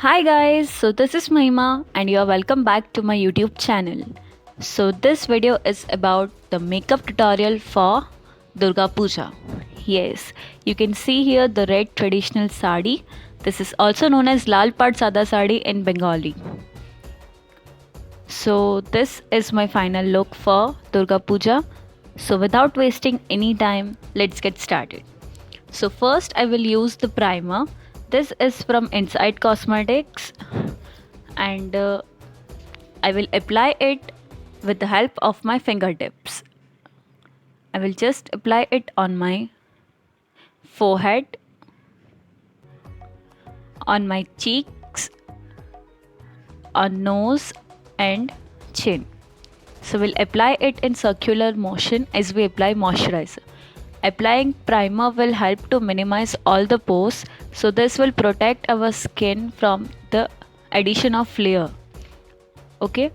Hi guys, so this is Mahima and you are welcome back to my YouTube channel. So this video is about the makeup tutorial for Durga Puja. Yes, you can see here the red traditional sari. This is also known as Lal Pat Sada sari in Bengali. So this is my final look for Durga Puja. So without wasting any time, let's get started. So first I will use the primer. This is from Inside Cosmetics and I will apply it with the help of my fingertips. I will just apply it on my forehead, on my cheeks, on nose and chin. So we'll apply it in circular motion as we apply moisturizer. Applying primer will help to minimize all the pores, so this will protect our skin from the addition of layer. Okay.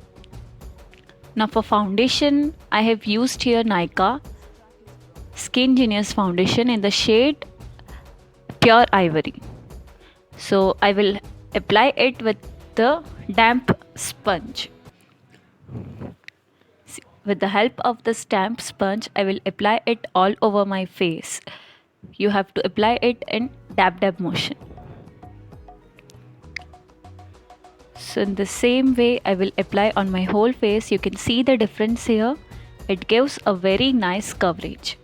Now for foundation, I have used here Nykaa Skin Genius foundation in the shade Pure Ivory. So I will apply it with the damp sponge. With the help of the damp sponge, I will apply it all over my face. You have to apply it in dab motion. So in the same way, I will apply on my whole face. You can see the difference here. It gives a very nice coverage.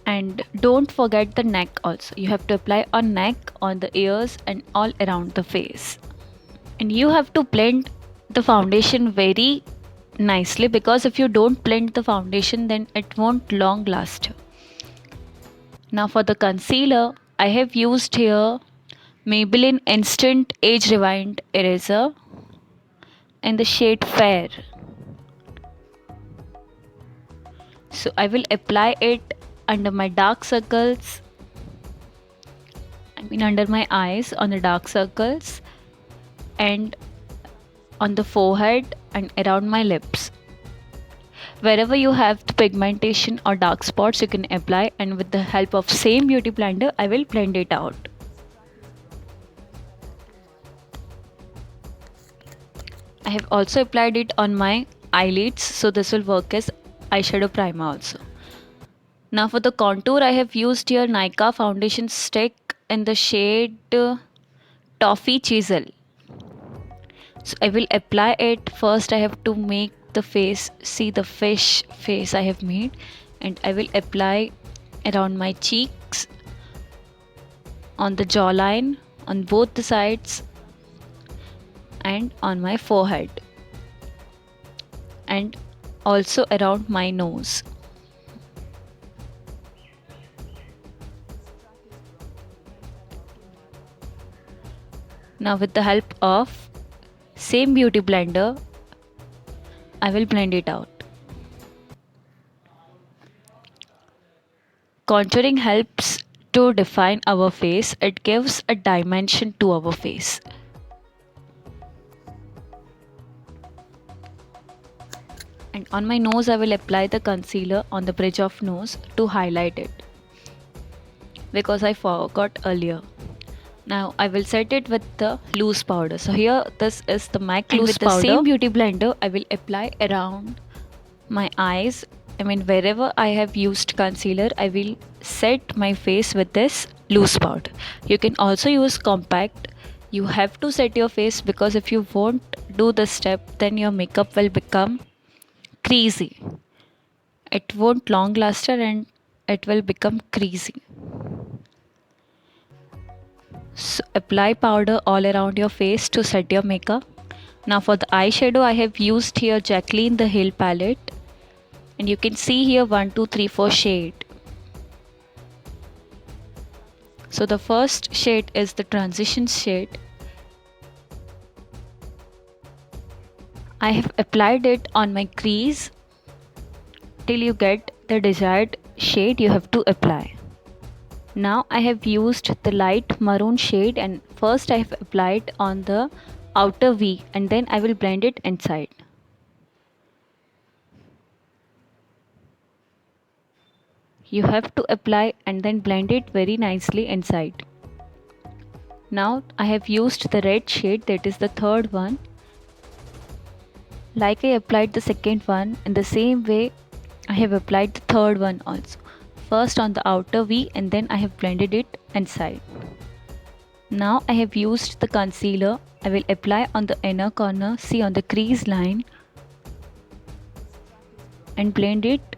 And don't forget the neck also. You have to apply on neck, on the ears and all around the face. And you have to blend the foundation very nicely, because if you don't blend the foundation then it won't long last. Now for the concealer, I have used here Maybelline Instant Age Rewind Eraser in the shade Fair. So I will apply it under my dark circles, under my eyes, on the dark circles and on the forehead and around my lips. Wherever you have the pigmentation or dark spots, you can apply, and with the help of same beauty blender I will blend it out. I have also applied it on my eyelids, so this will work as eyeshadow primer also. Now for the contour, I have used here Nykaa foundation stick in the shade Toffee Chisel. So I will apply it. First I have to make the face, see the fish face I have made, and I will apply around my cheeks, on the jawline, on both the sides and on my forehead, and also around my nose. Now with the help of same beauty blender, I will blend it out. Contouring helps to define our face. It gives a dimension to our face. And on my nose, I will apply the concealer on the bridge of nose to highlight it, because I forgot earlier. Now I will set it with the loose powder. So here this is the MAC loose powder. With the same beauty blender, I will apply around my eyes. Wherever I have used concealer, I will set my face with this loose powder. You can also use compact. You have to set your face, because if you won't do this step, then your makeup will become creasy. It won't long last and it will become creasy. So apply powder all around your face to set your makeup. Now for the eyeshadow, I have used here Jacqueline the Hill palette, and you can see here 1, 2, 3, 4 shade. So the first shade is the transition shade. I have applied it on my crease. Till you get the desired shade, you have to apply. Now I have used the light maroon shade, and first I have applied on the outer V and then I will blend it inside. You have to apply and then blend it very nicely inside. Now I have used the red shade, that is the third one. Like I applied the second one, in the same way I have applied the third one also. First on the outer V and then I have blended it inside. Now I have used the concealer. I will apply on the inner corner, see on the crease line, and blend it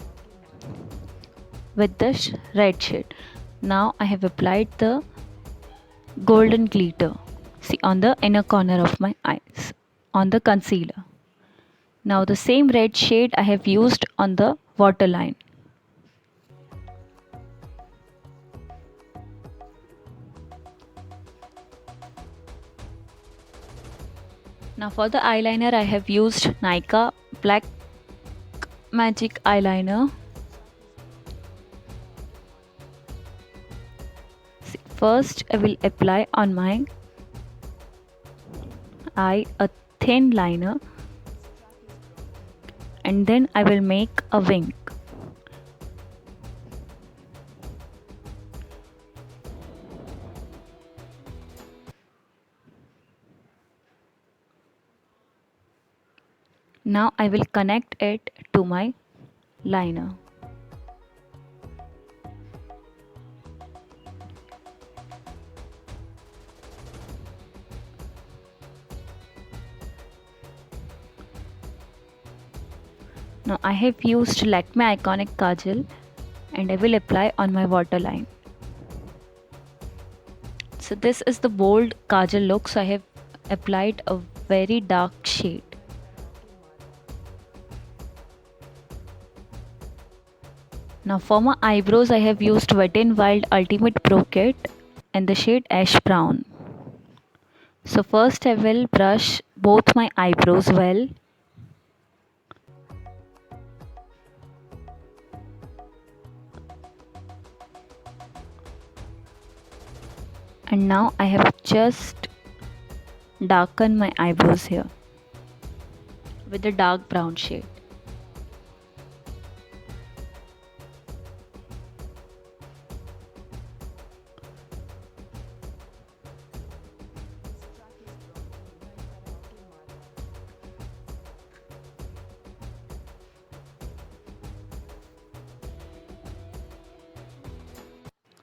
with the red shade. Now I have applied the golden glitter, see on the inner corner of my eyes, on the concealer. Now the same red shade I have used on the waterline. Now for the eyeliner I have used Nykaa Black Magic eyeliner. See, first I will apply on my eye a thin liner and then I will make a wing. Now I will connect it to my liner. Now I have used Lakme Iconic Kajal and I will apply on my waterline. So this is the bold kajal look, so I have applied a very dark shade. Now for my eyebrows I have used Wet n Wild Ultimate Pro Kit in the shade Ash Brown. So first I will brush both my eyebrows well. And now I have just darkened my eyebrows here with a dark brown shade.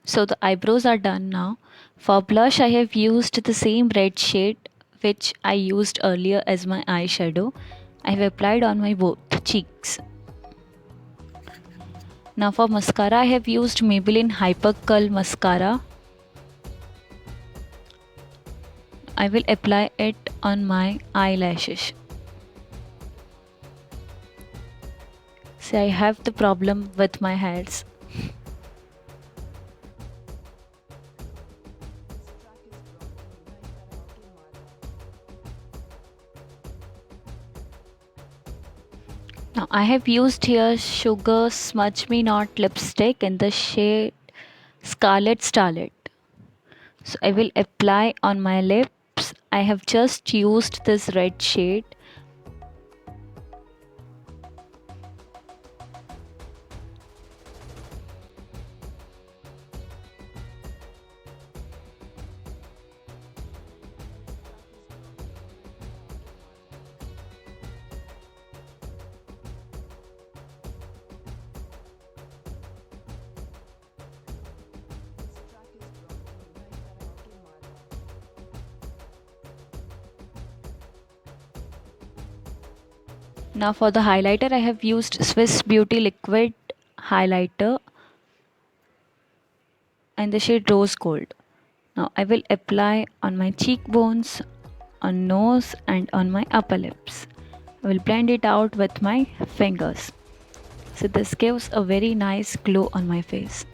So the eyebrows are done now. For blush I have used the same red shade which I used earlier as my eyeshadow. I have applied on my both cheeks. Now for mascara I have used Maybelline Hyper Curl Mascara. I will apply it on my eyelashes. See, I have the problem with my hairs. Now I have used here Sugar Smudge Me Not lipstick in the shade Scarlet Starlet. So I will apply on my lips. I have just used this red shade. Now for the highlighter I have used Swiss Beauty Liquid Highlighter and the shade Rose Gold. Now I will apply on my cheekbones, on nose and on my upper lips. I will blend it out with my fingers. So this gives a very nice glow on my face.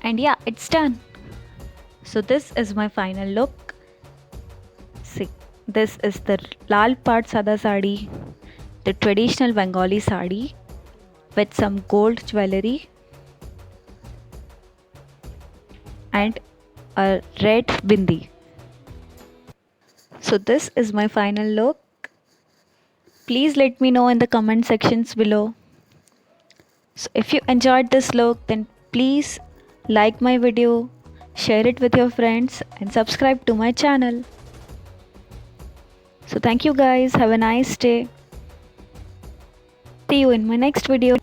And yeah, it's done. So this is my final look. See, this is the Lal Pat Sada Sari, the traditional Bengali sari with some gold jewelry and a red bindi. So this is my final look. Please let me know in the comment sections below. So if you enjoyed this look, then please like my video, share it with your friends and subscribe to my channel. So thank you guys. Have a nice day. See you in my next video.